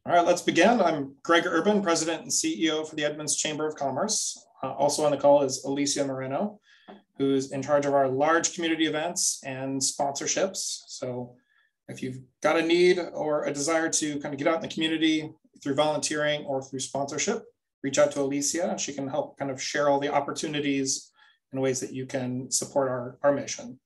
All right, let's begin. I'm Greg Urban, President and CEO for the Edmonds Chamber of Commerce. Also on the call is Alicia Moreno, who's in charge of our large community events and sponsorships. So if you've got a need or a desire to kind of get out in the community through volunteering or through sponsorship, reach out to Alicia and she can help kind of share all the opportunities and ways that you can support our mission.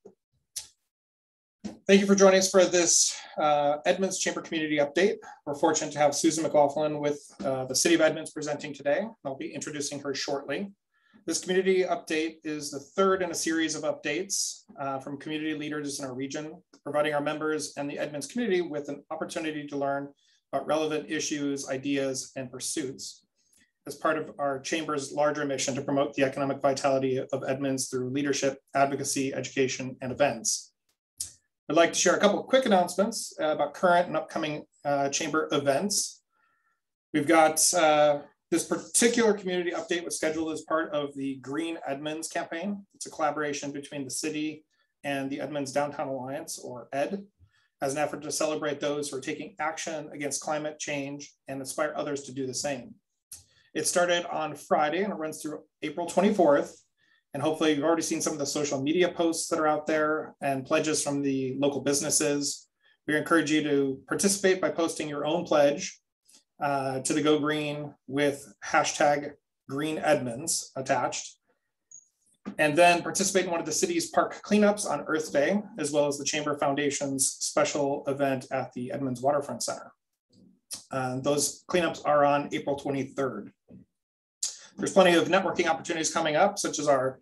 Thank you for joining us for this Edmonds Chamber Community Update. We're fortunate to have Susan McLaughlin with the City of Edmonds presenting today. I'll be introducing her shortly. This community update is the third in a series of updates from community leaders in our region, providing our members and the Edmonds community with an opportunity to learn about relevant issues, ideas, and pursuits as part of our Chamber's larger mission to promote the economic vitality of Edmonds through leadership, advocacy, education, and events. I'd like to share a couple of quick announcements about current and upcoming Chamber events. We've got this particular community update was scheduled as part of the Green Edmonds campaign. It's a collaboration between the city and the Edmonds Downtown Alliance, or ED, as an effort to celebrate those who are taking action against climate change and inspire others to do the same. It started on Friday and it runs through April 24th. And hopefully you've already seen some of the social media posts that are out there and pledges from the local businesses. We encourage you to participate by posting your own pledge to the Go Green with hashtag Green Edmonds attached. And then participate in one of the city's park cleanups on Earth Day, as well as the Chamber Foundation's special event at the Edmonds Waterfront Center. Those cleanups are on April 23rd. There's plenty of networking opportunities coming up, such as our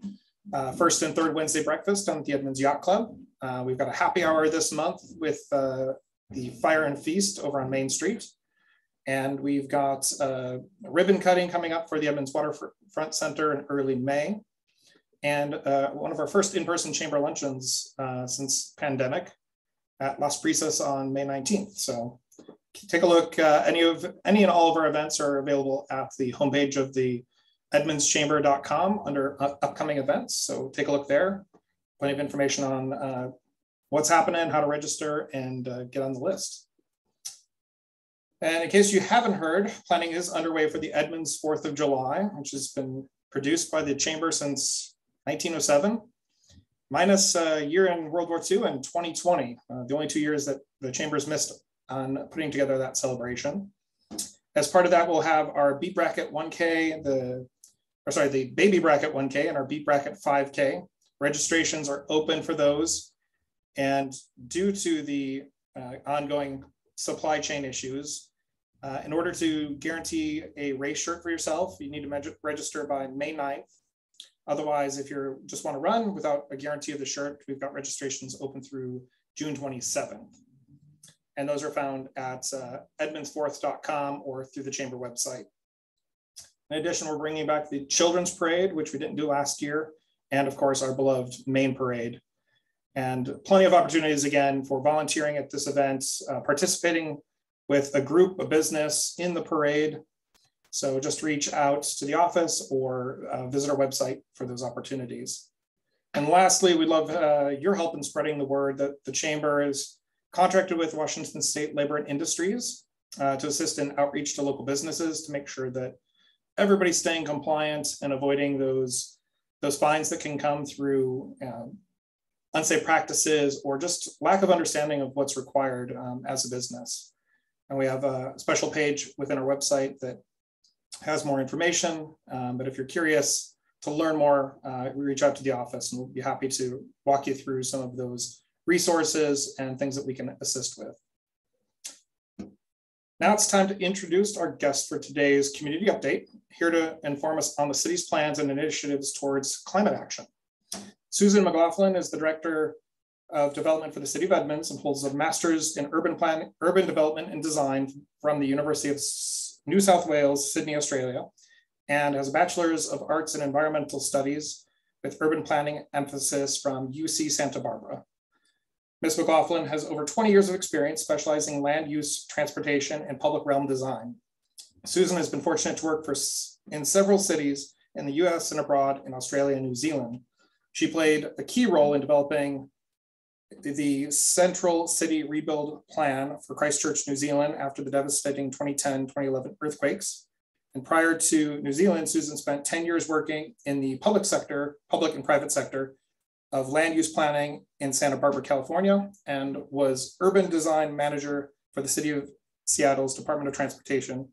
first and third Wednesday breakfast on the Edmonds Yacht Club. We've got a happy hour this month with the Fire and Feast over on Main Street. And we've got ribbon cutting coming up for the Edmonds Waterfront Center in early May. And one of our first in-person chamber luncheons since pandemic at Las Brisas on May 19th. So take a look. Any and all of our events are available at the homepage of the edmondschamber.com under upcoming events. So take a look there. Plenty of information on what's happening, how to register, and get on the list. And in case you haven't heard, planning is underway for the Edmonds 4th of July, which has been produced by the Chamber since 1907, minus a year in World War II and 2020, the only 2 years that the Chamber's missed on putting together that celebration. As part of that, we'll have our Beat Bracket 1K, the Baby Bracket 1K and our Beat Bracket 5K. Registrations are open for those. And due to the ongoing supply chain issues, in order to guarantee a race shirt for yourself, you need to register by May 9th. Otherwise, if you just want to run without a guarantee of the shirt, we've got registrations open through June 27th. And those are found at edmonds4th.com or through the Chamber website. In addition, we're bringing back the Children's Parade, which we didn't do last year, and of course, our beloved main parade. And plenty of opportunities, again, for volunteering at this event, participating with a group, a business in the parade. So just reach out to the office or visit our website for those opportunities. And lastly, we'd love your help in spreading the word that the Chamber is contracted with Washington State Labor and Industries to assist in outreach to local businesses to make sure that everybody's staying compliant and avoiding those fines that can come through unsafe practices or just lack of understanding of what's required as a business. And we have a special page within our website that has more information, but if you're curious to learn more, we reach out to the office and we'll be happy to walk you through some of those resources and things that we can assist with. Now it's time to introduce our guest for today's community update, here to inform us on the city's plans and initiatives towards climate action. Susan McLaughlin is the Director of Development for the City of Edmonds and holds a Master's in Urban Development and Design from the University of New South Wales, Sydney, Australia, and has a Bachelor's of Arts in Environmental Studies with Urban Planning emphasis from UC Santa Barbara. Ms. McLaughlin has over 20 years of experience specializing in land use, transportation, and public realm design. Susan has been fortunate to work in several cities in the US and abroad in Australia and New Zealand. She played a key role in developing the Central City Rebuild Plan for Christchurch, New Zealand after the devastating 2010-2011 earthquakes. And prior to New Zealand, Susan spent 10 years working in the public and private sector of land use planning in Santa Barbara, California, and was urban design manager for the City of Seattle's Department of Transportation,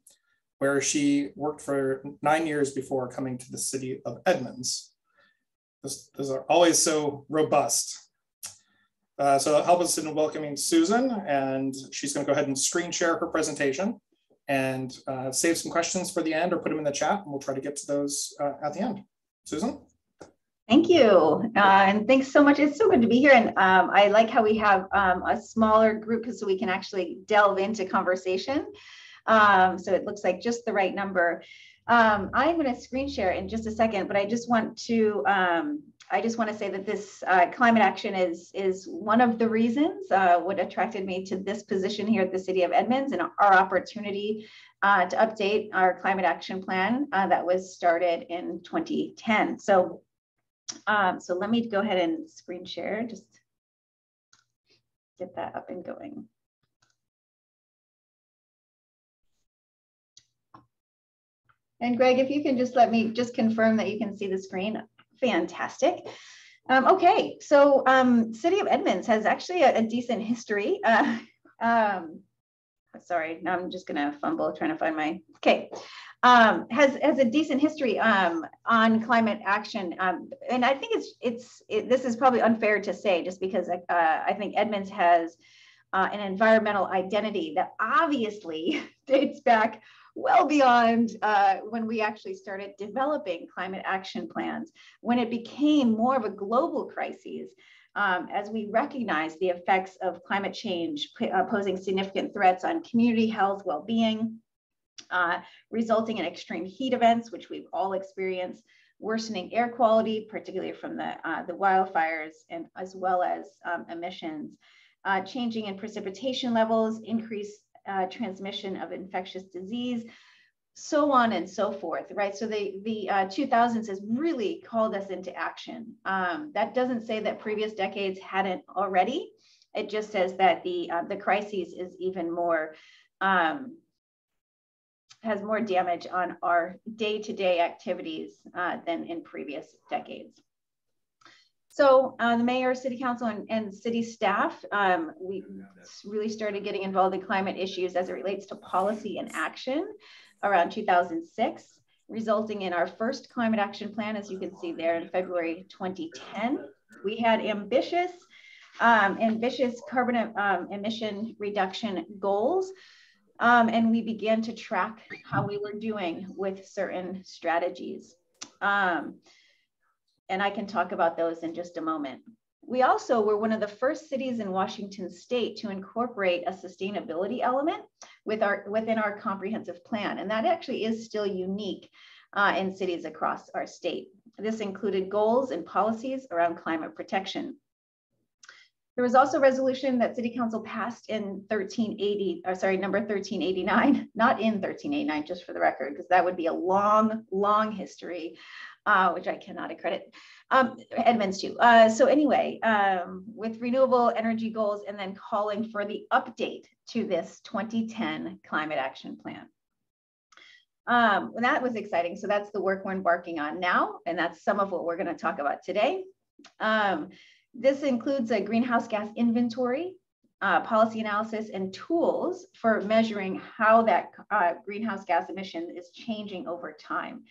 where she worked for 9 years before coming to the City of Edmonds. Those are always so robust. So help us in welcoming Susan, and she's going to go ahead and screen share her presentation and save some questions for the end or put them in the chat, and we'll try to get to those at the end. Susan? Thank you, and thanks so much. It's so good to be here, and I like how we have a smaller group so we can actually delve into conversation. So it looks like just the right number. I'm going to screen share in just a second, but I just want to say that this climate action is one of the reasons what attracted me to this position here at the City of Edmonds, and our opportunity to update our climate action plan that was started in 2010. So let me go ahead and screen share, just get that up and going. And Greg, if you can just let me just confirm that you can see the screen. Fantastic. Okay, so City of Edmonds has actually a decent history. Sorry, now I'm just gonna fumble trying to find my, okay. Has a decent history on climate action. And I think this is probably unfair to say, just because I think Edmonds has an environmental identity that obviously dates back well beyond when we actually started developing climate action plans, when it became more of a global crisis, as we recognize the effects of climate change posing significant threats on community health, well-being, resulting in extreme heat events, which we've all experienced, worsening air quality, particularly from the wildfires, and as well as emissions, changing in precipitation levels, increased transmission of infectious disease, so on and so forth, right? So the 2000s has really called us into action. That doesn't say that previous decades hadn't already. It just says that the crisis is even more, has more damage on our day-to-day activities than in previous decades. So the mayor, city council, and city staff, we really started getting involved in climate issues as it relates to policy and action around 2006, resulting in our first climate action plan, as you can see there, in February 2010. We had ambitious carbon emission reduction goals, and we began to track how we were doing with certain strategies. And I can talk about those in just a moment. We also were one of the first cities in Washington state to incorporate a sustainability element within our comprehensive plan. And that actually is still unique in cities across our state. This included goals and policies around climate protection. There was also a resolution that City Council passed in number 1389, not in 1389, just for the record, because that would be a long, long history, which I cannot accredit Edmonds to. So anyway, with renewable energy goals, and then calling for the update to this 2010 climate action plan. That was exciting. So that's the work we're embarking on now, and that's some of what we're going to talk about today. This includes a greenhouse gas inventory, policy analysis, and tools for measuring how that greenhouse gas emission is changing over time.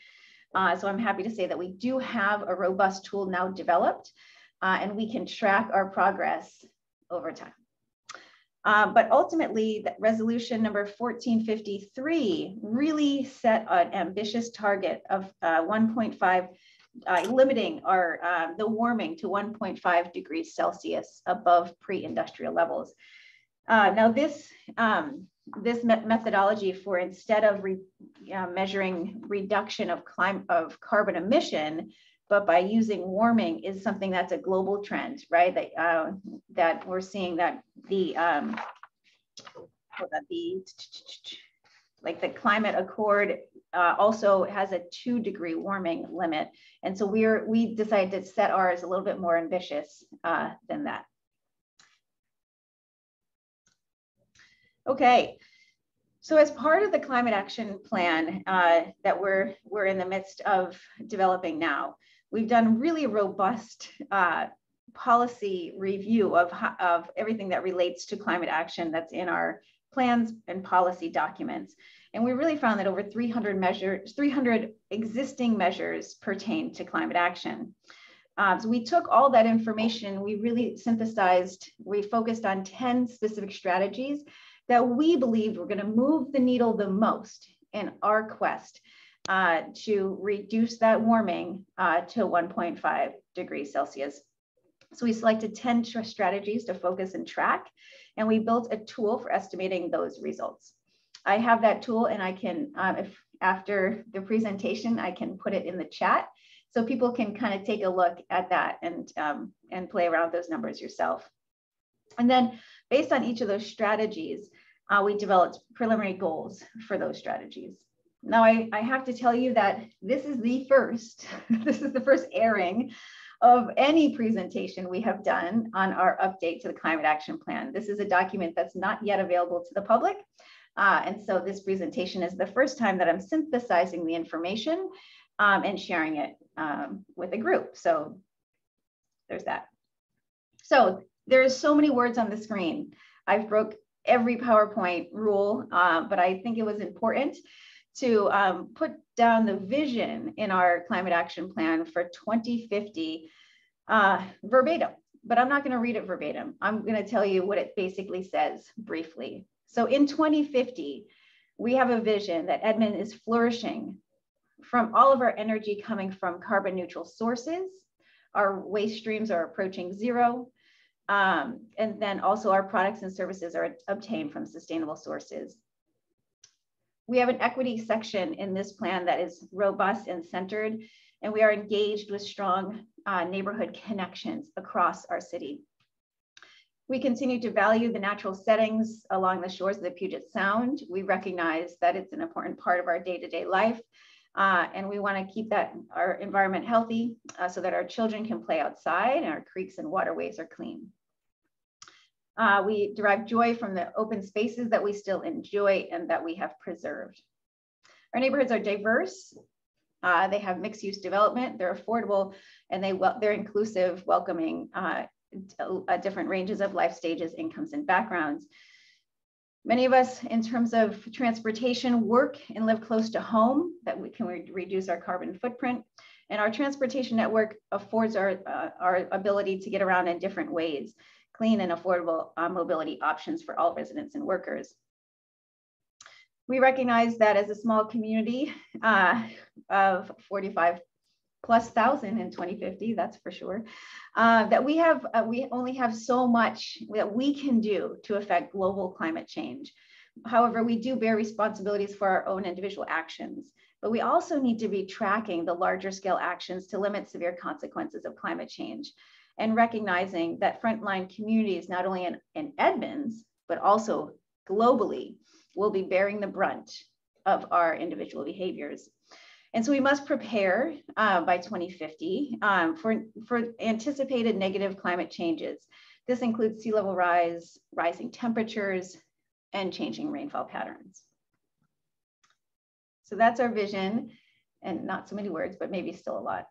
So I'm happy to say that we do have a robust tool now developed, and we can track our progress over time. But ultimately, that resolution number 1453 really set an ambitious target of 1.5, limiting the warming to 1.5 degrees Celsius above pre-industrial levels. Now this methodology for, instead of measuring reduction of carbon emission, but by using warming, is something that's a global trend, right? That we're seeing that the climate accord also has a 2-degree warming limit. And so we decided to set ours a little bit more ambitious than that. Okay, so as part of the climate action plan that we're in the midst of developing now, we've done really robust policy review of everything that relates to climate action that's in our plans and policy documents. And we really found that over 300 existing measures pertain to climate action. So we took all that information, we really synthesized, we focused on 10 specific strategies that we believed were going to move the needle the most in our quest to reduce that warming to 1.5 degrees Celsius. So we selected 10 strategies to focus and track, and we built a tool for estimating those results. I have that tool, and I can, if after the presentation, I can put it in the chat so people can kind of take a look at that and play around with those numbers yourself. And then based on each of those strategies, we developed preliminary goals for those strategies. Now, I have to tell you that this is the first airing of any presentation we have done on our update to the Climate Action Plan. This is a document that's not yet available to the public. And so this presentation is the first time that I'm synthesizing the information and sharing it with a group. So there's that. So there's so many words on the screen. I've broke every PowerPoint rule, but I think it was important to put down the vision in our climate action plan for 2050 verbatim, but I'm not going to read it verbatim. I'm going to tell you what it basically says briefly. So in 2050, we have a vision that Edmond is flourishing from all of our energy coming from carbon neutral sources. Our waste streams are approaching zero. And then also our products and services are obtained from sustainable sources. We have an equity section in this plan that is robust and centered, and we are engaged with strong neighborhood connections across our city. We continue to value the natural settings along the shores of the Puget Sound. We recognize that it's an important part of our day-to-day life, and we want to keep our environment healthy so that our children can play outside and our creeks and waterways are clean. We derive joy from the open spaces that we still enjoy and that we have preserved. Our neighborhoods are diverse. They have mixed-use development. They're affordable, and they're inclusive, welcoming different ranges of life stages, incomes, and backgrounds. Many of us, in terms of transportation, work and live close to home, that we can reduce our carbon footprint. And our transportation network affords our ability to get around in different ways, clean and affordable mobility options for all residents and workers. We recognize that as a small community of 45+ thousand in 2050, that's for sure, that we only have so much that we can do to affect global climate change. However, we do bear responsibilities for our own individual actions, but we also need to be tracking the larger scale actions to limit severe consequences of climate change, and recognizing that frontline communities, not only in Edmonds, but also globally, will be bearing the brunt of our individual behaviors. And so we must prepare by 2050 for anticipated negative climate changes. This includes sea level rise, rising temperatures, and changing rainfall patterns. So that's our vision, and not so many words, but maybe still a lot,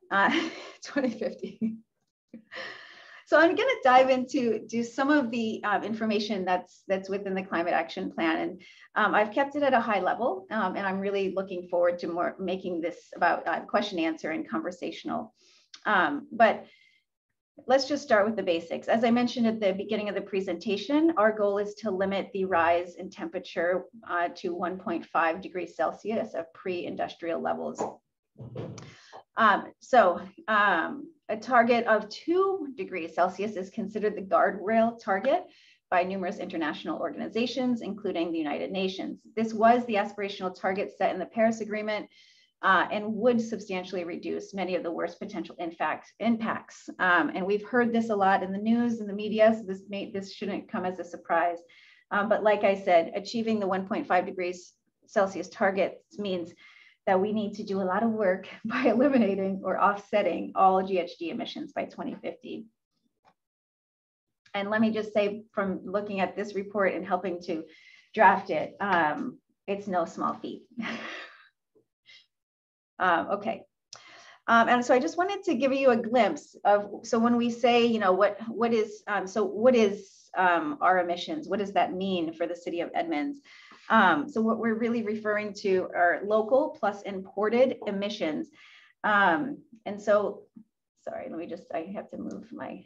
2050. So I'm going to dive into some of the information that's within the Climate Action Plan, and I've kept it at a high level, and I'm really looking forward to making this about question answer and conversational. But let's just start with the basics. As I mentioned at the beginning of the presentation, our goal is to limit the rise in temperature to 1.5 degrees Celsius of pre-industrial levels. A target of 2 degrees Celsius is considered the guardrail target by numerous international organizations, including the United Nations. This was the aspirational target set in the Paris Agreement and would substantially reduce many of the worst potential impacts. And we've heard this a lot in the news and the media, so this shouldn't come as a surprise. But like I said, achieving the 1.5 degrees Celsius target means that we need to do a lot of work by eliminating or offsetting all GHG emissions by 2050. And let me just say, from looking at this report and helping to draft it. It's no small feat. Okay. And so I just wanted to give you a glimpse of, so when we say, you know, what is our emissions? What does that mean for the city of Edmonds? So what we're really referring to are local plus imported emissions. And so, sorry, I have to move my,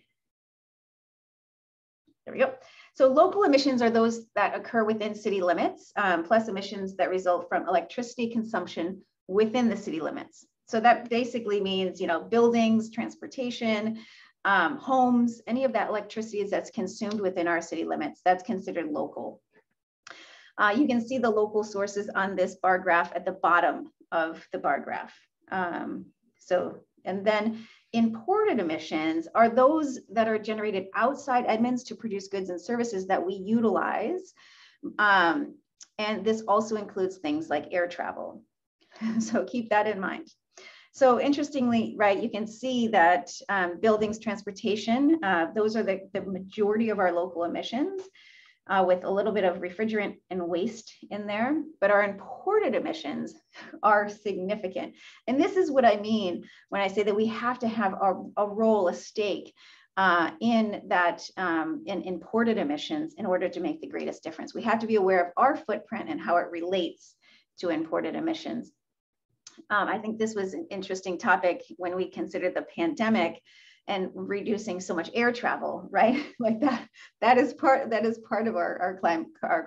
there we go. So local emissions are those that occur within city limits, plus emissions that result from electricity consumption within the city limits. So that basically means, you know, buildings, transportation, homes, any of that electricity that's consumed within our city limits, that's considered local. You can see the local sources on this bar graph at the bottom of the bar graph. And then imported emissions are those that are generated outside Edmonds to produce goods and services that we utilize. And this also includes things like air travel. So keep that in mind. So interestingly, right, you can see that buildings, transportation, those are the majority of our local emissions, with a little bit of refrigerant and waste in there, but our imported emissions are significant. And this is what I mean when I say that we have to have a role, a stake in that, in imported emissions in order to make the greatest difference. We have to be aware of our footprint and how it relates to imported emissions. I think this was an interesting topic when we considered the pandemic and reducing so much air travel, right? Like that is part of our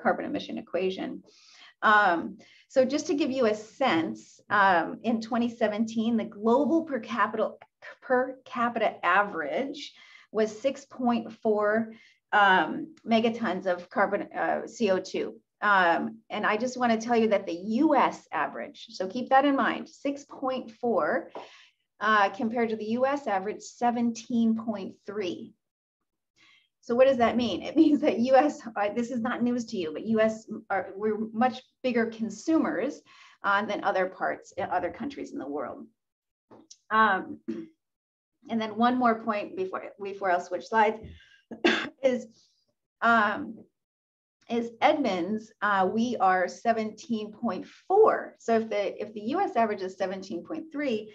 carbon emission equation. So just to give you a sense, in 2017, the global per capita average was 6.4 megatons of carbon CO2. And I just want to tell you that the US average, so keep that in mind, 6.4 compared to the US average 17.3. So what does that mean? It means that US, this is not news to you, but we're much bigger consumers than other countries in the world. And then one more point before I'll switch slides is Edmonds, we are 17.4. So if the US average is 17.3,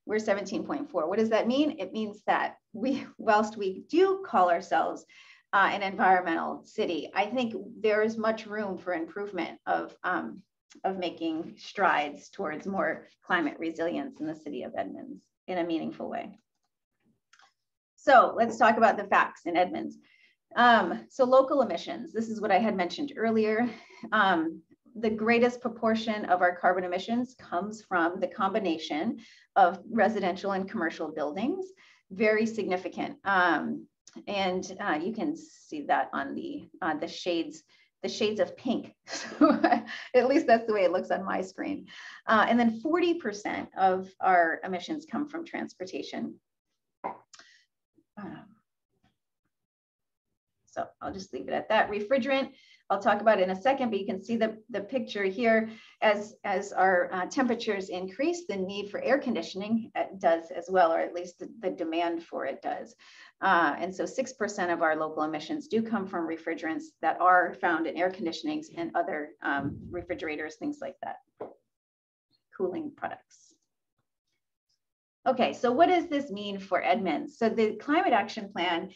we're 17.4. What does that mean? It means that whilst we do call ourselves an environmental city, I think there is much room for improvement of making strides towards more climate resilience in the city of Edmonds in a meaningful way. So let's talk about the facts in Edmonds. So local emissions, this is what I had mentioned earlier. The greatest proportion of our carbon emissions comes from the combination of residential and commercial buildings, very significant. And you can see that on the shades of pink. So at least that's the way it looks on my screen. And then 40% of our emissions come from transportation. So I'll just leave it at that. Refrigerant, I'll talk about it in a second, but you can see the picture here. As our temperatures increase, the need for air conditioning does as well, or at least the demand for it does. And so 6% of our local emissions do come from refrigerants that are found in air conditionings and other refrigerators, things like that, cooling products. Okay, so what does this mean for Edmonds? So the Climate Action Plan,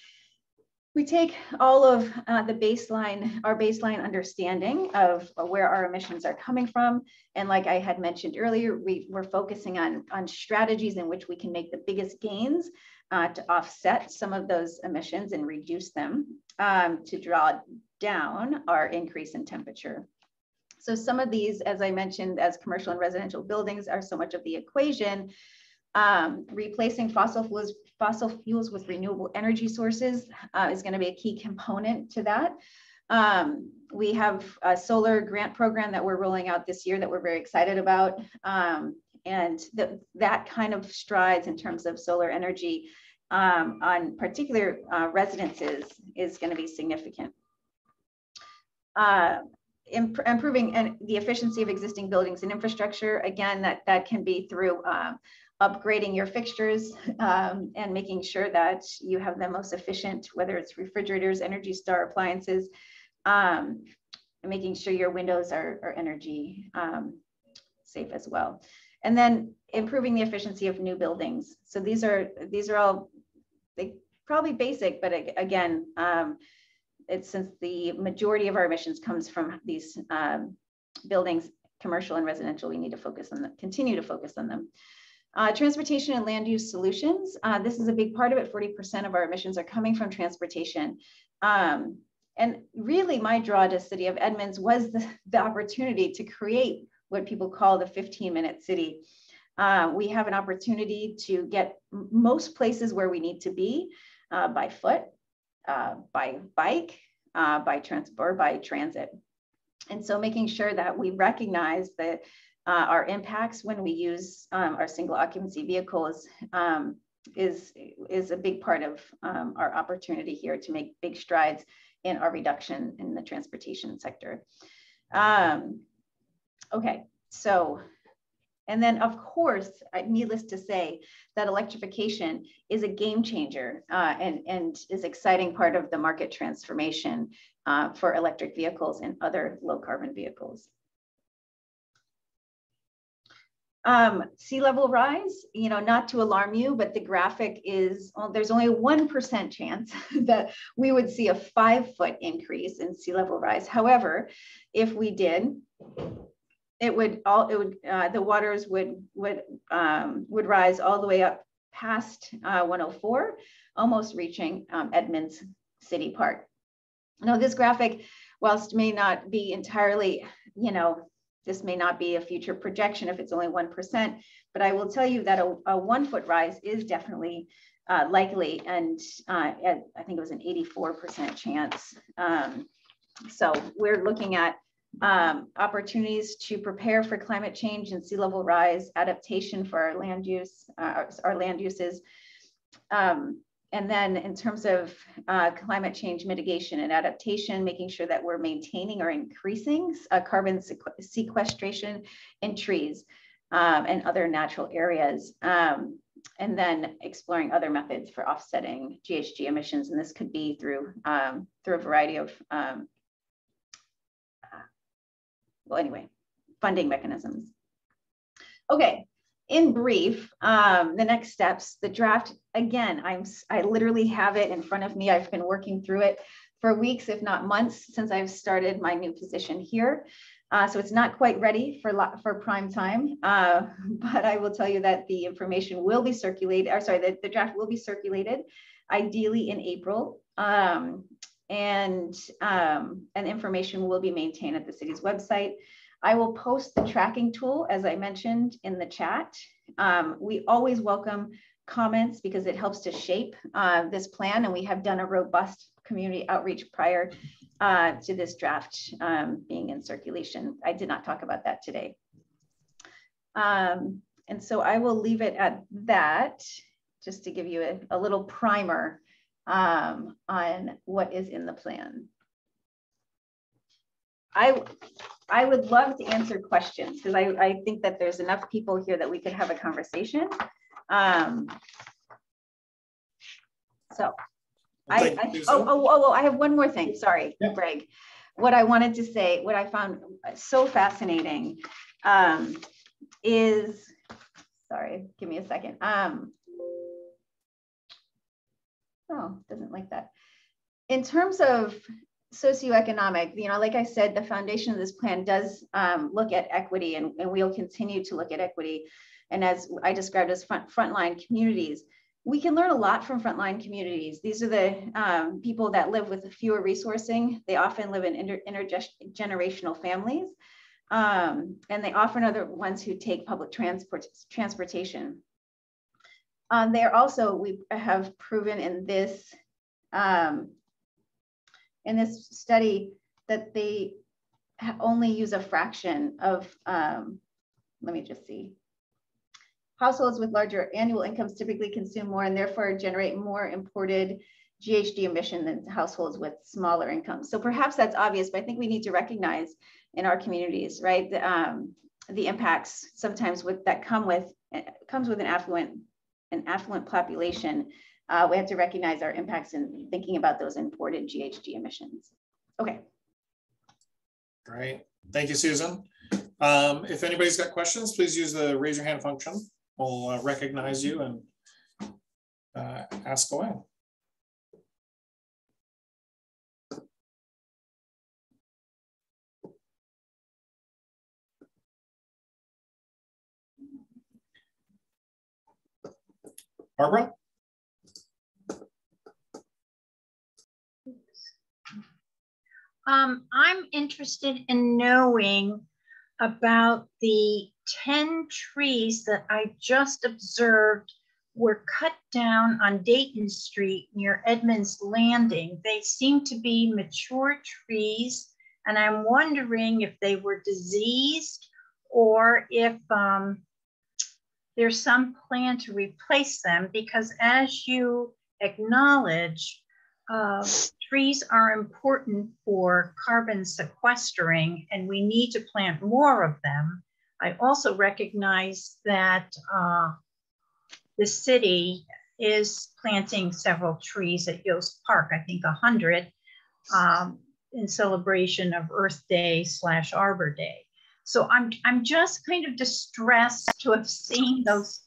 we take all of our baseline understanding of where our emissions are coming from. And like I had mentioned earlier, we're focusing on strategies in which we can make the biggest gains to offset some of those emissions and reduce them to draw down our increase in temperature. So some of these, as I mentioned, as commercial and residential buildings are so much of the equation. Replacing fossil fuels with renewable energy sources is going to be a key component to that. We have a solar grant program that we're rolling out this year that we're very excited about. And that kind of strides in terms of solar energy on particular residences is going to be significant. Improving the efficiency of existing buildings and infrastructure, again, that can be through upgrading your fixtures and making sure that you have the most efficient, whether it's refrigerators, Energy Star appliances. making sure your windows are energy safe as well. And then improving the efficiency of new buildings. So these are all probably basic, but again, it's since the majority of our emissions comes from these buildings, commercial and residential, we need to focus on them, continue to focus on them. Transportation and land use solutions. This is a big part of it. 40% of our emissions are coming from transportation. And really my draw to City of Edmonds was the opportunity to create what people call the 15-minute city. We have an opportunity to get most places where we need to be by foot, by bike, by transit. And so making sure that we recognize that our impacts when we use our single occupancy vehicles is a big part of our opportunity here to make big strides in our reduction in the transportation sector. Okay, so, and then of course, needless to say that electrification is a game changer and is exciting part of the market transformation for electric vehicles and other low carbon vehicles. Sea level rise, not to alarm you, but the graphic is, well, there's only a 1% chance that we would see a 5-foot increase in sea level rise. However, if we did, the waters would rise all the way up past 104, almost reaching Edmonds City Park. Now, this graphic, whilst may not be entirely, this may not be a future projection if it's only 1%, but I will tell you that a 1-foot rise is definitely likely, and I think it was an 84% chance. So we're looking at opportunities to prepare for climate change and sea level rise, adaptation for our land use, our land uses. And then in terms of climate change mitigation and adaptation, making sure that we're maintaining or increasing carbon sequestration in trees and other natural areas. And then exploring other methods for offsetting GHG emissions. And this could be through a variety of, funding mechanisms. Okay. In brief, the next steps, the draft, again, I literally have it in front of me. I've been working through it for weeks, if not months, since I've started my new position here. So it's not quite ready for prime time, but I will tell you that the information will be circulated, the draft will be circulated, ideally in April. And information will be maintained at the city's website. I will post the tracking tool, as I mentioned, in the chat. We always welcome comments because it helps to shape this plan, and we have done a robust community outreach prior to this draft being in circulation. I did not talk about that today. And so I will leave it at that, just to give you a little primer on what is in the plan. I would love to answer questions because I think that there's enough people here that we could have a conversation. So I have one more thing. Sorry, yeah. Greg. What I wanted to say, what I found so fascinating is, sorry, give me a second. Oh, doesn't like that. In terms of socioeconomic, like I said, the foundation of this plan does look at equity, and we'll continue to look at equity. And as I described as frontline communities, we can learn a lot from frontline communities. These are the people that live with fewer resourcing. They often live in intergenerational families, and they often are the ones who take public transportation. They are also, we have proven in this study that they only use a fraction of, let me just see. Households with larger annual incomes typically consume more and therefore generate more imported GHG emission than households with smaller incomes. So perhaps that's obvious, but I think we need to recognize in our communities, right, the impacts sometimes that comes with an affluent population. We have to recognize our impacts in thinking about those imported GHG emissions. Okay. Great. Thank you, Susan. If anybody's got questions, please use the raise your hand function. We'll recognize you and ask away. Barbara? I'm interested in knowing about the 10 trees that I just observed were cut down on Dayton Street near Edmonds Landing. They seem to be mature trees, and I'm wondering if they were diseased or if there's some plan to replace them, because as you acknowledge, trees are important for carbon sequestering, and we need to plant more of them. I also recognize that the city is planting several trees at Yost Park, I think 100, in celebration of Earth Day / Arbor Day. So I'm just kind of distressed to have seen those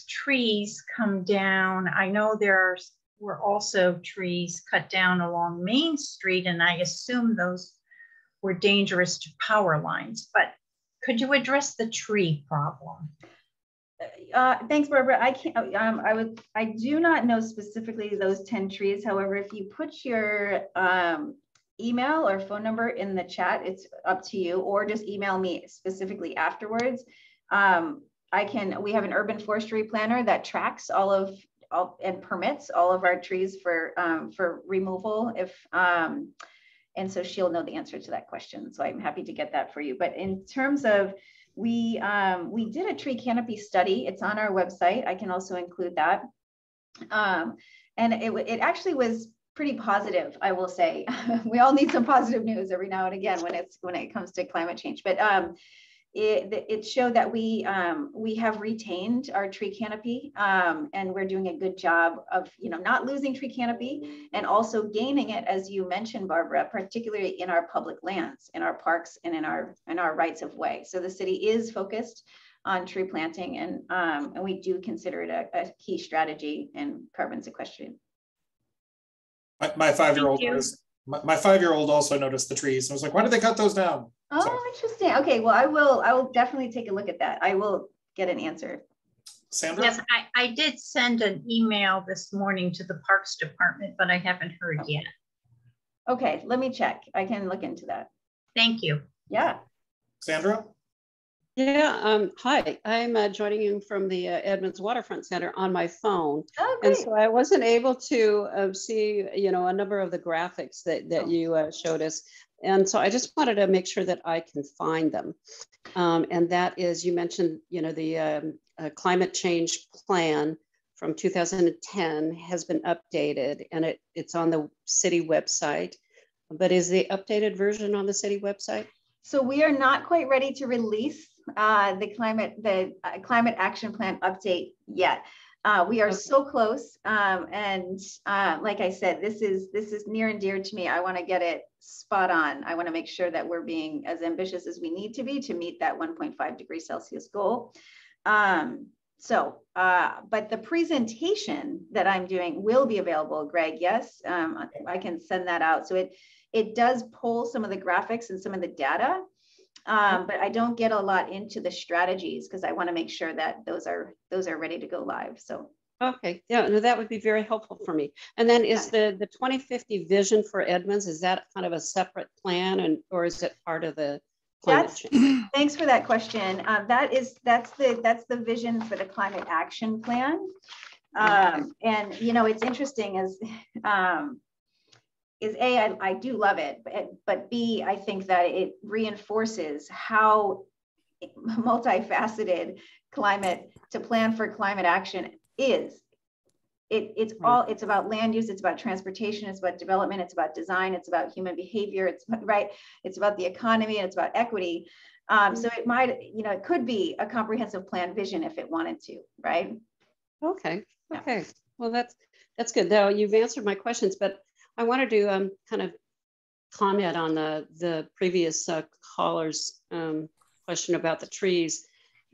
trees come down. I know there were also trees cut down along Main Street, and I assume those were dangerous to power lines. But could you address the tree problem? Thanks, Barbara. I can't. I do not know specifically those 10 trees. However, if you put your email or phone number in the chat, it's up to you, or just email me specifically afterwards. We have an urban forestry planner that tracks and permits all of our trees for removal. And so she'll know the answer to that question. So I'm happy to get that for you. But in terms of, we did a tree canopy study. It's on our website. I can also include that. And it actually was pretty positive, I will say. We all need some positive news every now and again when it comes to climate change. But it showed that we have retained our tree canopy, and we're doing a good job of not losing tree canopy and also gaining it, as you mentioned, Barbara, particularly in our public lands, in our parks, and in our rights of way. So the city is focused on tree planting, and we do consider it a key strategy in carbon sequestration. My 5-year-old also noticed the trees and was like, why did they cut those down? Oh, so interesting. Okay, well, I will definitely take a look at that. I will get an answer. Sandra? Yes, I did send an email this morning to the Parks Department, but I haven't heard yet. Okay, let me check. I can look into that. Thank you. Yeah. Sandra? Yeah, hi, I'm joining you from the Edmonds Waterfront Center on my phone. Oh, and so I wasn't able to see, a number of the graphics that you showed us. And so I just wanted to make sure that I can find them. And that is, you mentioned, the climate change plan from 2010 has been updated, and it's on the city website. But is the updated version on the city website? So we are not quite ready to release the climate action plan update yet. We are so close, and like I said, this is near and dear to me. I want to get it spot on. I want to make sure that we're being as ambitious as we need to be to meet that 1.5 degrees Celsius goal. But the presentation that I'm doing will be available, Greg. Yes, I can send that out. So it does pull some of the graphics and some of the data. But I don't get a lot into the strategies because I want to make sure that those are ready to go live. So okay, yeah, no, that would be very helpful for me. And then is the 2050 vision for Edmonds, is that kind of a separate plan, or is it part of the climate change? Thanks for that question. That's the vision for the climate action plan. And it's interesting as is A, I do love it, but B, I think that it reinforces how multifaceted to plan for climate action is. It's about land use, it's about transportation, it's about development, it's about design, it's about human behavior, it's about the economy, and it's about equity. So it could be a comprehensive plan vision if it wanted to, right? Okay. Well, that's good. Though you've answered my questions, but I wanted to kind of comment on the previous caller's question about the trees.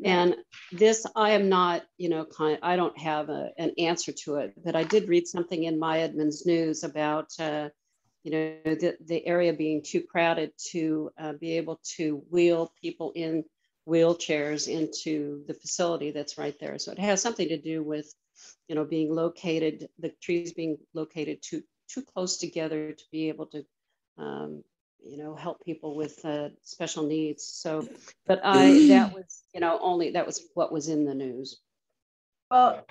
And this, I am not, I don't have an answer to it, but I did read something in My Edmonds News about, the area being too crowded to be able to wheel people in wheelchairs into the facility that's right there. So it has something to do with, being located, the trees being located too close together to be able to, help people with special needs. So, but that was, that was what was in the news. Well,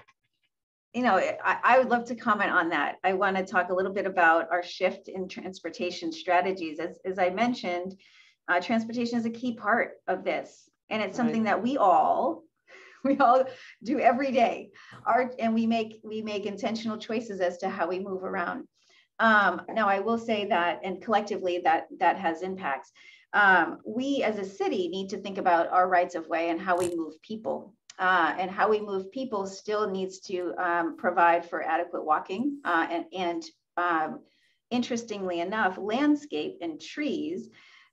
I would love to comment on that. I want to talk a little bit about our shift in transportation strategies. As I mentioned, transportation is a key part of this. And it's something that we all do every day. And we make intentional choices as to how we move around. Now, I will say that, and collectively that has impacts. We as a city need to think about our rights of way and how we move people. And how we move people still needs to provide for adequate walking. And interestingly enough, landscape and trees,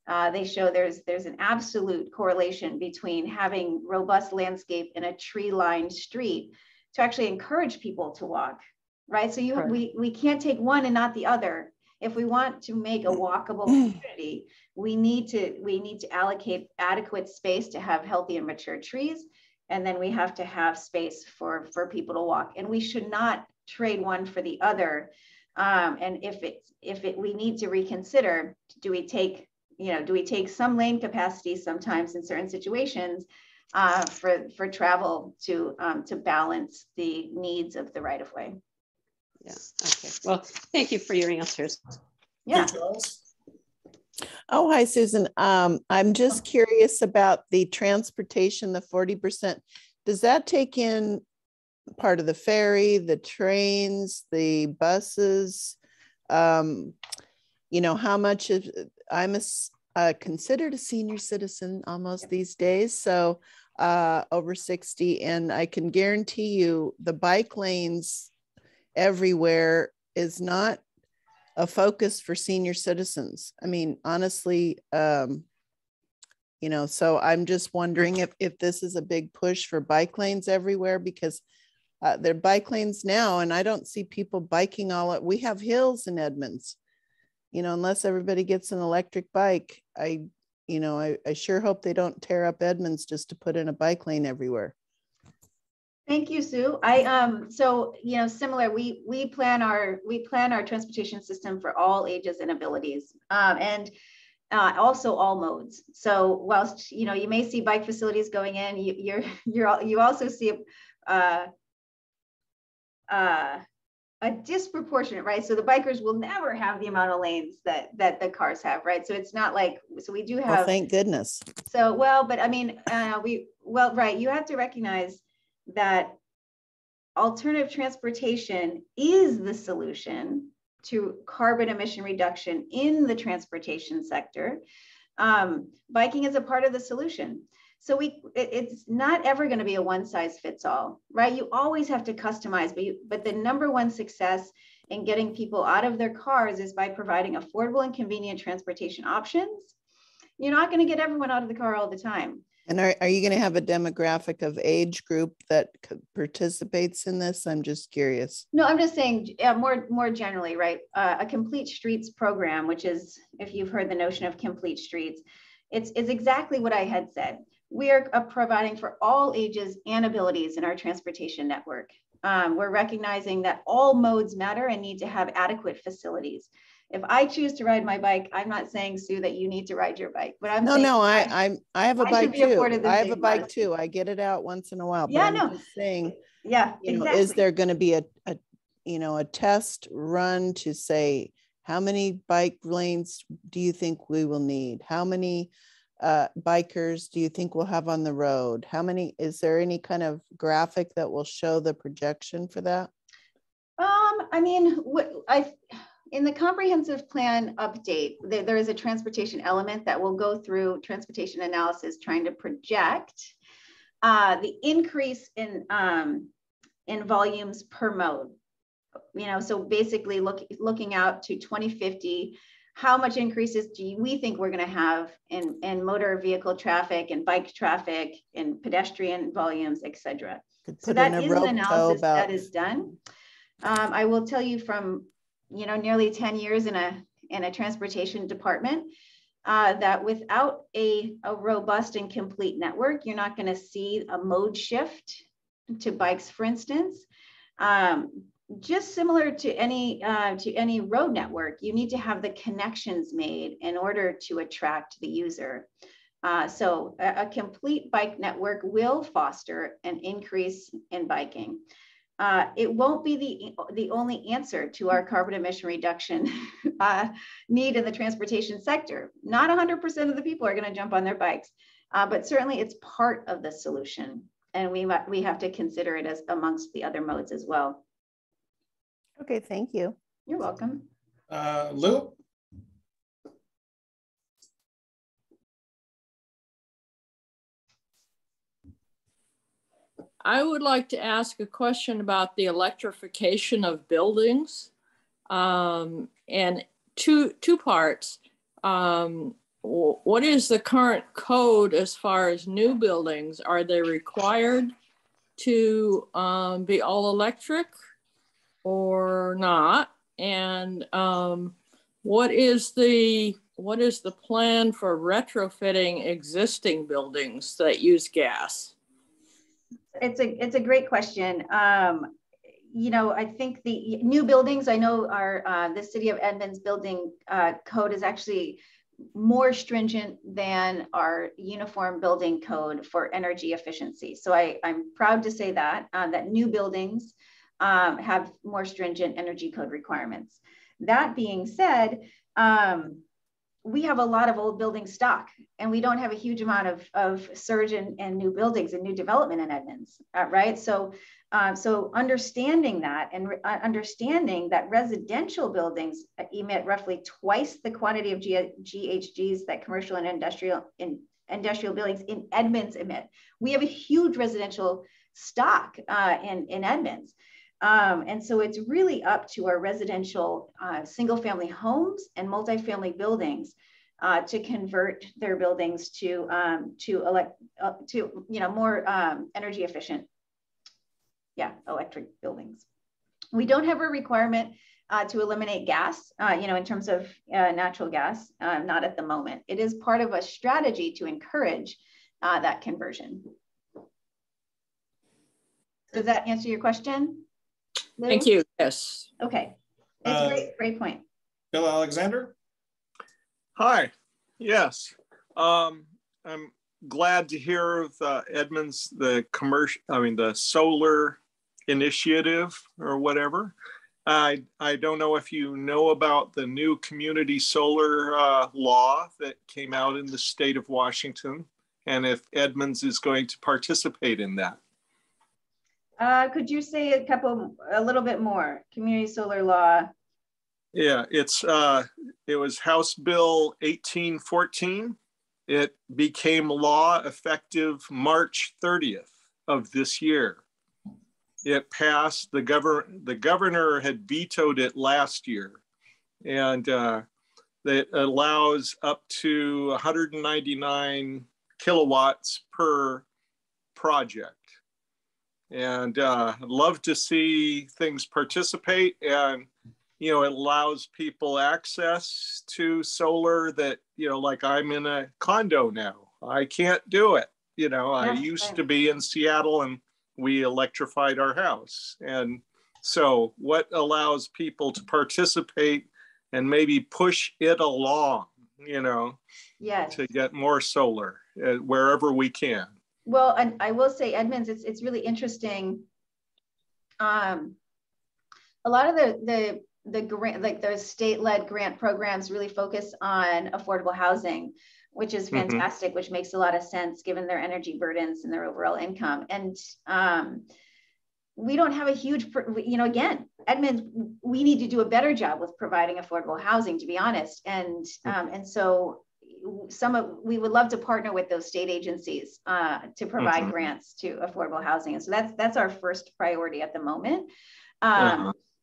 they show there's an absolute correlation between having robust landscape in a tree-lined street to actually encourage people to walk. Right. So we can't take one and not the other. If we want to make a walkable community, we need to allocate adequate space to have healthy and mature trees. And then we have to have space for people to walk. And we should not trade one for the other. And we need to reconsider, do we take some lane capacity sometimes in certain situations for travel to balance the needs of the right of way. Yeah. Okay. Well, thank you for your answers. Yeah. Oh, hi, Susan. I'm just curious about the transportation, the 40%. Does that take in part of the ferry, the trains, the buses? How much of, I'm considered a senior citizen almost these days. So over 60, and I can guarantee you the bike lanes everywhere is not a focus for senior citizens. I mean, honestly, so I'm just wondering if this is a big push for bike lanes everywhere, because there are bike lanes now, and I don't see people biking we have hills in Edmonds, unless everybody gets an electric bike. I sure hope they don't tear up Edmonds just to put in a bike lane everywhere. Thank you, Sue. Similar, we plan our transportation system for all ages and abilities, and also all modes. So whilst you may see bike facilities going in, you also see a disproportionate, right? So the bikers will never have the amount of lanes that the cars have, right? So it's not like, so we do have. Well, thank goodness. So but I mean, right. You have to recognize that alternative transportation is the solution to carbon emission reduction in the transportation sector. Biking is a part of the solution. So it's not ever going to be a one size fits all, right? You always have to customize, but the number one success in getting people out of their cars is by providing affordable and convenient transportation options. You're not going to get everyone out of the car all the time. And are you going to have a demographic of age group that participates in this? I'm just curious. No, I'm just saying more generally, right? A complete streets program, which is, if you've heard the notion of complete streets, it's exactly what I had said. We are providing for all ages and abilities in our transportation network. We're recognizing that all modes matter and need to have adequate facilities. If I choose to ride my bike, I'm not saying, Sue, that you need to ride your bike. But I have a bike too. I have a bike too. I get it out once in a while. Yeah, but I'm just saying, exactly. Is there going to be a test run to say how many bike lanes do you think we will need? How many bikers do you think we'll have on the road? Is there any kind of graphic that will show the projection for that? In the comprehensive plan update, there is a transportation element that will go through transportation analysis, trying to project the increase in volumes per mode. So basically looking out to 2050, how much increases do we think we're going to have in motor vehicle traffic and bike traffic and pedestrian volumes, etc. So that is an analysis that is done. I will tell you from, you know, nearly 10 years in a transportation department, that without a robust and complete network, you're not going to see a mode shift to bikes, for instance. Just similar to any road network, you need to have the connections made in order to attract the user. So a complete bike network will foster an increase in biking. It won't be the only answer to our carbon emission reduction need in the transportation sector. Not 100% of the people are going to jump on their bikes, but certainly it's part of the solution. And we have to consider it as amongst the other modes as well. Okay, thank you. You're welcome. Lou? I would like to ask a question about the electrification of buildings, and two parts. What is the current code as far as new buildings? Are they required to be all electric or not? And what is the plan for retrofitting existing buildings that use gas? It's a great question. You know, I think the new buildings, I know are the City of Edmonds building code is actually more stringent than our uniform building code for energy efficiency. So I'm proud to say that new buildings have more stringent energy code requirements. That being said, we have a lot of old building stock, and we don't have a huge amount of surge in new buildings and new development in Edmonds, right? So understanding that and understanding that residential buildings emit roughly twice the quantity of GHGs that commercial and industrial buildings in Edmonds emit. We have a huge residential stock in Edmonds. And so it's really up to our residential single family homes and multifamily buildings to convert their buildings to more energy efficient, electric buildings. We don't have a requirement to eliminate gas, in terms of natural gas, not at the moment. It is part of a strategy to encourage that conversion. Does that answer your question, Lou? Thank you. Yes. Okay. It's a great point. Bill Alexander? Hi. Yes. I'm glad to hear of Edmonds, the solar initiative or whatever. I don't know if you know about the new community solar law that came out in the state of Washington, and if Edmonds is going to participate in that. Could you say a little bit more? Community solar law. Yeah, it was House Bill 1814. It became law effective March 30th of this year. It passed. The governor had vetoed it last year, and it allows up to 199 kilowatts per project. And I'd love to see things participate, and it allows people access to solar that, like I'm in a condo now. I can't do it. I used to be in Seattle and we electrified our house. And so what allows people to participate and maybe push it along, yes, to get more solar wherever we can. Well, and I will say, Edmonds, it's really interesting. A lot of the grant, like those state-led grant programs, really focus on affordable housing, which is fantastic, which makes a lot of sense given their energy burdens and their overall income. And we don't have a huge, again, Edmonds, we need to do a better job with providing affordable housing, to be honest. And so we would love to partner with those state agencies to provide grants to affordable housing. And so that's our first priority at the moment.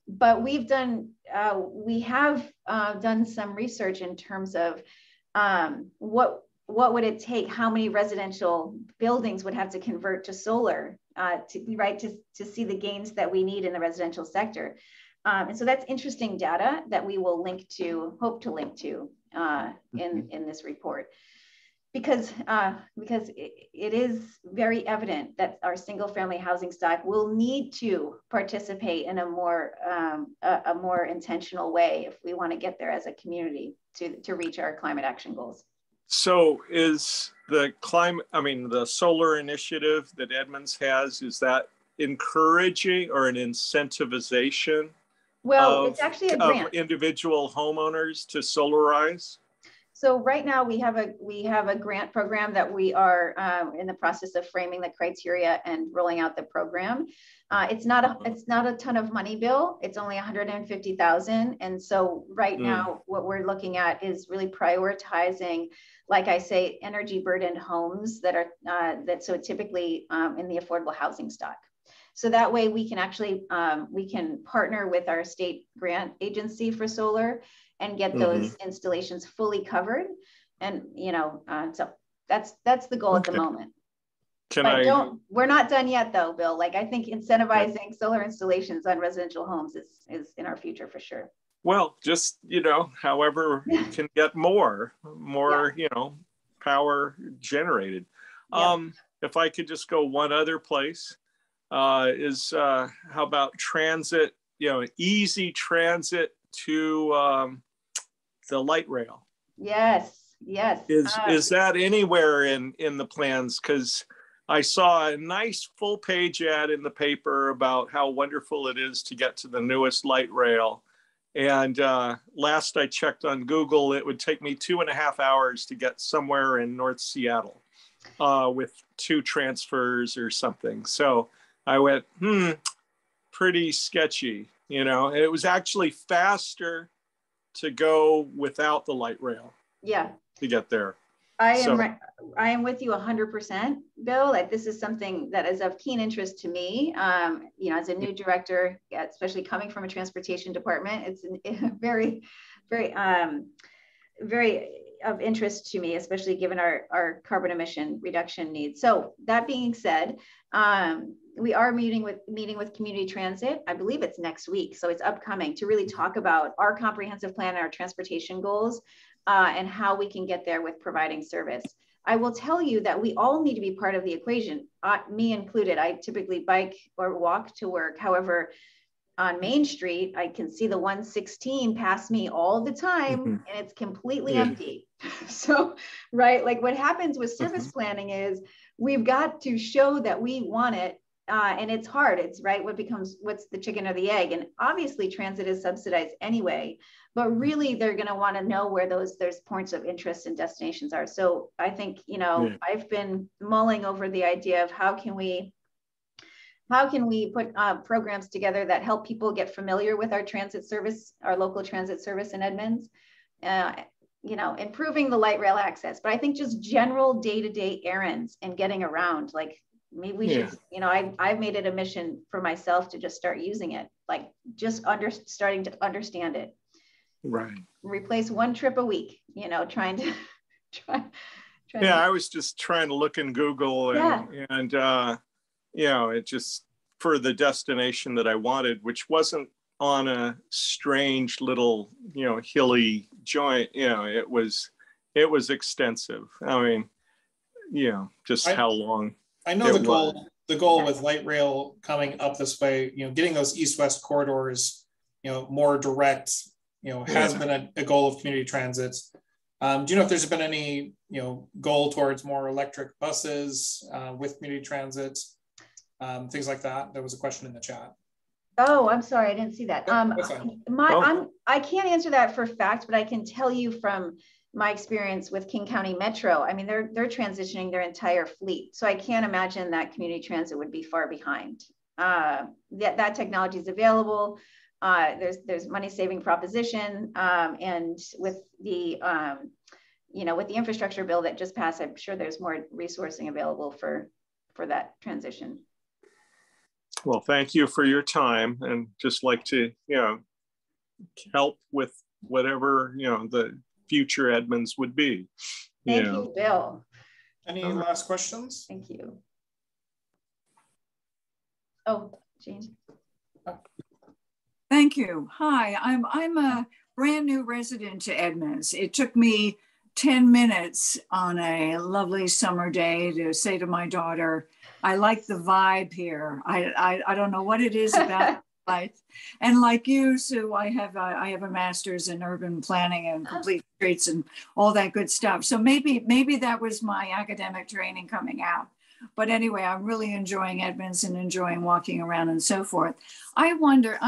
But we have done some research in terms of what would it take, how many residential buildings would have to convert to solar to see the gains that we need in the residential sector. And so that's interesting data that we will hope to link to in this report. Because it is very evident that our single family housing stock will need to participate in a more intentional way if we want to get there as a community to reach our climate action goals. So is the solar initiative that Edmonds has, is that encouraging or an incentivization? Well, it's actually a grant. Of individual homeowners to solarize? So right now we have a grant program that we are in the process of framing the criteria and rolling out the program. It's not a ton of money, Bill. It's only $150,000. And so right now what we're looking at is really prioritizing, like I say, energy burdened homes that are so typically in the affordable housing stock. So that way we can actually we can partner with our state grant agency for solar and get those installations fully covered. And, so that's the goal at the moment. We're not done yet though, Bill. Like I think incentivizing solar installations on residential homes is in our future for sure. Well, just, however we can get more, power generated. Yeah. If I could just go one other place, how about transit, easy transit to the light rail? Yes. Is that anywhere in the plans? Because I saw a nice full page ad in the paper about how wonderful it is to get to the newest light rail. And last I checked on Google, it would take me 2.5 hours to get somewhere in North Seattle with 2 transfers or something. So I went, pretty sketchy. It was actually faster to go without the light rail. Yeah. To get there. I am with you 100%, Bill. Like this is something that is of keen interest to me. As a new director, especially coming from a transportation department, it's very, very, very of interest to me, especially given our carbon emission reduction needs. So that being said, we are meeting with community transit. I believe it's next week. So it's upcoming to really talk about our comprehensive plan and our transportation goals and how we can get there with providing service. I will tell you that we all need to be part of the equation, me included. I typically bike or walk to work. However, on Main Street, I can see the 116 pass me all the time and it's completely empty. So, right, like what happens with service planning is we've got to show that we want it. And it's hard. It's right. What's the chicken or the egg? And obviously transit is subsidized anyway, but really they're going to want to know where there's points of interest and destinations are. So I think, I've been mulling over the idea of how can we put programs together that help people get familiar with our transit service, our local transit service in Edmonds, improving the light rail access. But I think just general day-to-day errands and getting around, like maybe we should, I've made it a mission for myself to just start using it, like just starting to understand it. Right. Replace one trip a week, trying to. I was just trying to look in Google and it just for the destination that I wanted, which wasn't on a strange little, hilly joint, it was extensive. I mean, just how long. I know the goal with light rail coming up this way, getting those east-west corridors, more direct, has been a goal of community transit. Do you know if there's been any, goal towards more electric buses with community transit, things like that? There was a question in the chat. Oh, I'm sorry, I didn't see that. I can't answer that for fact, but I can tell you from my experience with King County Metro, I mean, they're transitioning their entire fleet. So I can't imagine that community transit would be far behind. That technology is available. There's money saving proposition. And with the, with the infrastructure bill that just passed, I'm sure there's more resourcing available for that transition. Well, thank you for your time, and just like to, help with whatever, the future Edmonds would be. Thank you, Bill. Any last questions? Thank you. Oh, Jane. Thank you. Hi, I'm a brand new resident to Edmonds. It took me 10 minutes on a lovely summer day to say to my daughter, I like the vibe here. I don't know what it is about life. And like you, Sue, I have a master's in urban planning and complete streets and all that good stuff. So maybe that was my academic training coming out. But anyway, I'm really enjoying Edmonds and enjoying walking around and so forth. I wonder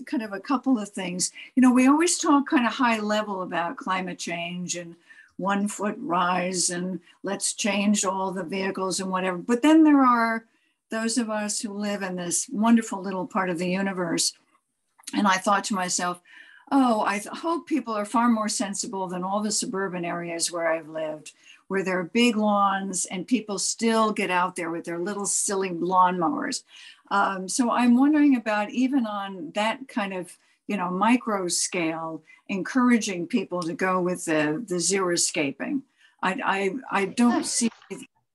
kind of a couple of things. We always talk kind of high level about climate change and 1 foot rise and let's change all the vehicles and whatever. But then there are those of us who live in this wonderful little part of the universe. And I thought to myself, oh, I hope people are far more sensible than all the suburban areas where I've lived, where there are big lawns and people still get out there with their little silly lawnmowers. So I'm wondering about, even on that kind of, micro scale, encouraging people to go with the xeriscaping. I don't see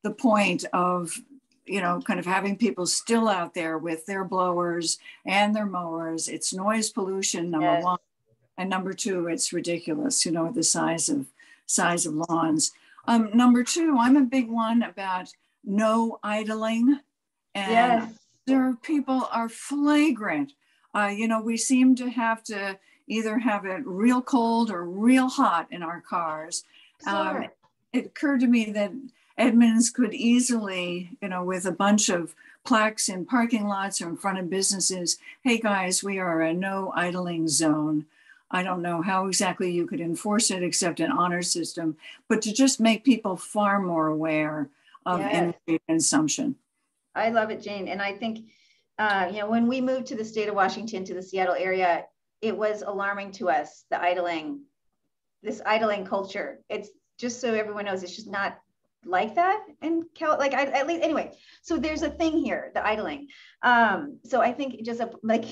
the point of, kind of having people still out there with their blowers and their mowers. It's noise pollution, number one. And number two, it's ridiculous, with the size of lawns. Number two, I'm a big one about no idling. And there are people are flagrant. We seem to have to either have it real cold or real hot in our cars. It occurred to me that Edmonds could easily, with a bunch of plaques in parking lots or in front of businesses, hey guys, we are a no idling zone. I don't know how exactly you could enforce it except an honor system, but to just make people far more aware of energy consumption. I love it, Jane. And I think, when we moved to the state of Washington, to the Seattle area, it was alarming to us, this idling culture. It's just so everyone knows, it's just not like that in at least anyway. So there's a thing here, the idling. So I think just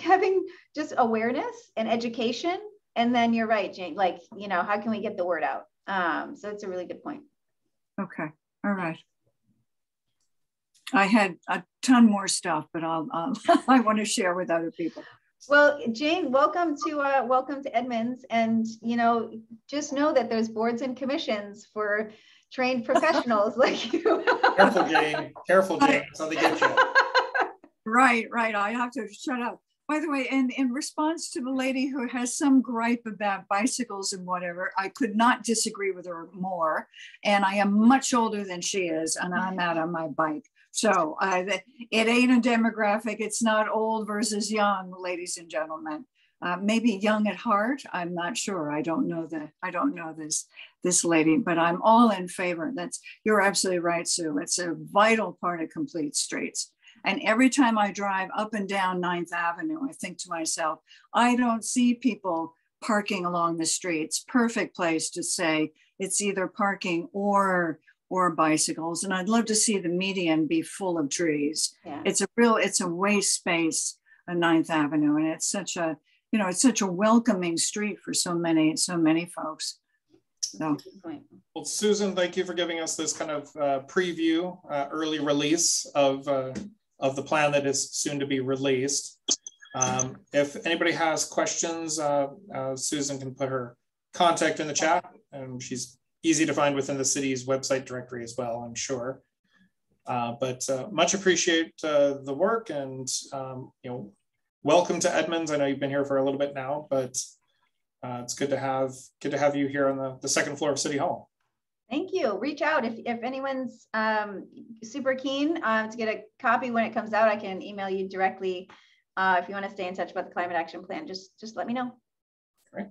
having just awareness and education. And then you're right, Jane, how can we get the word out? So it's a really good point. Okay. All right. I had a ton more stuff, but I want to share with other people. Well, Jane, welcome to Edmonds. And, just know that there's boards and commissions for trained professionals like you. Careful, Jane. Careful, Jane. That's how they get you. Right. I have to shut up. By the way, and in response to the lady who has some gripe about bicycles and whatever, I could not disagree with her more. And I am much older than she is, and I'm out on my bike. So it ain't a demographic. It's not old versus young, ladies and gentlemen. Maybe young at heart. I'm not sure. I don't know this lady, but I'm all in favor. You're absolutely right, Sue. It's a vital part of complete streets. And every time I drive up and down 9th Avenue, I think to myself, I don't see people parking along the streets. Perfect place to say it's either parking or bicycles. And I'd love to see the median be full of trees. Yeah. It's a waste space on 9th Avenue. And it's such a welcoming street for so many folks. So. Well, Susan, thank you for giving us this kind of preview, early release of the plan that is soon to be released. If anybody has questions, Susan can put her contact in the chat, and she's easy to find within the city's website directory as well, I'm sure. But much appreciate the work, and welcome to Edmonds. I know you've been here for a little bit now, but it's good to have you here on the second floor of City Hall. Thank you. Reach out if anyone's super keen to get a copy when it comes out. I can email you directly if you want to stay in touch about the climate action plan. Just let me know. Great.